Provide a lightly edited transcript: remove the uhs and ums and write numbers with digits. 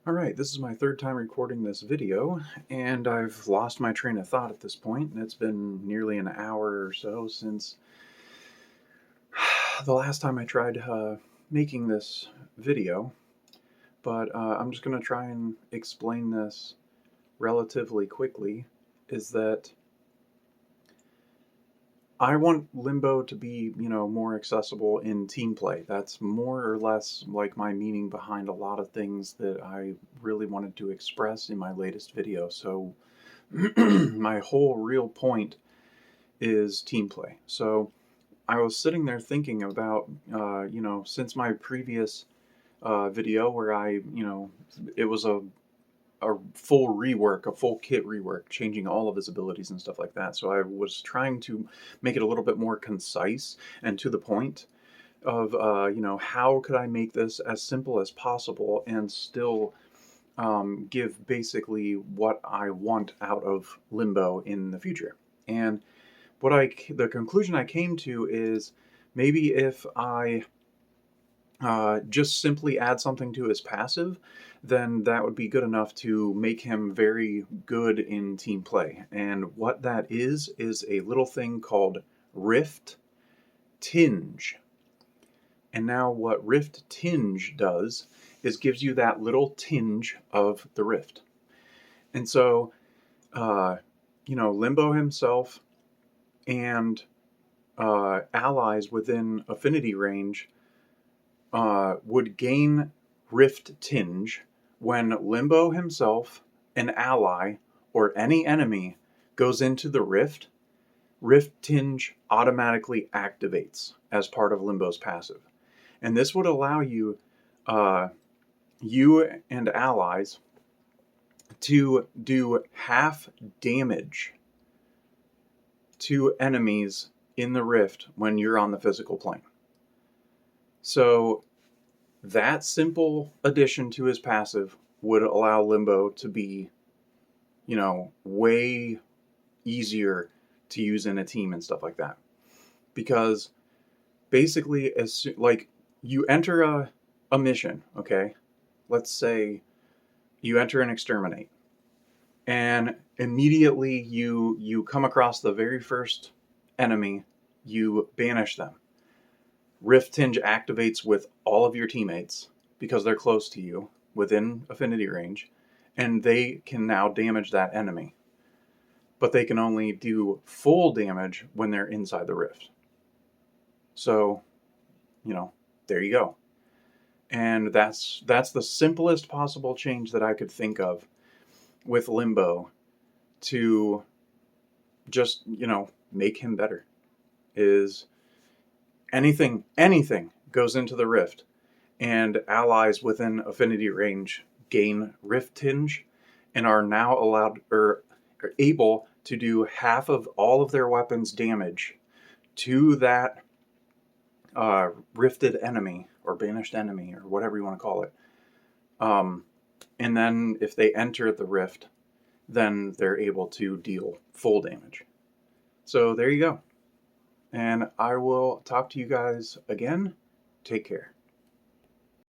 Alright, this is my third time recording this video, and I've lost my train of thought at this point, and it's been nearly an hour or so since the last time I tried making this video, but I'm just going to try and explain this relatively quickly, is that I want Limbo to be, more accessible in team play. That's more or less like my meaning behind a lot of things that I really wanted to express in my latest video. So my whole real point is team play. So I was sitting there thinking about, since my previous video where it was a full rework, a full kit rework, changing all of his abilities and stuff like that. So I was trying to make it a little bit more concise and to the point of, how could I make this as simple as possible and still give basically what I want out of Limbo in the future. And the conclusion I came to is maybe if I just simply add something to his passive, then that would be good enough to make him very good in team play. And what that is a little thing called Rift Tinge. And now what Rift Tinge does is gives you that little tinge of the Rift. And so, Limbo himself and allies within affinity range would gain Rift Tinge when Limbo himself, an ally, or any enemy goes into the Rift. Rift Tinge automatically activates as part of Limbo's passive. And this would allow you, you and allies, to do half damage to enemies in the Rift when you're on the physical plane. So that simple addition to his passive would allow Limbo to be, way easier to use in a team and stuff like that. Because basically, like you enter a mission, okay? Let's say you enter and exterminate, and immediately you come across the very first enemy, you banish them. Rift Tinge activates with all of your teammates because they're close to you within affinity range, and they can now damage that enemy. But they can only do full damage when they're inside the Rift. So, there you go. And that's the simplest possible change that I could think of with Limbo to just, make him better. Is anything goes into the Rift, and allies within affinity range gain Rift Tinge and are now allowed or are able to do half of all of their weapons damage to that rifted enemy or banished enemy or whatever you want to call it. And then if they enter the Rift, then they're able to deal full damage. So there you go. And I will talk to you guys again. Take care.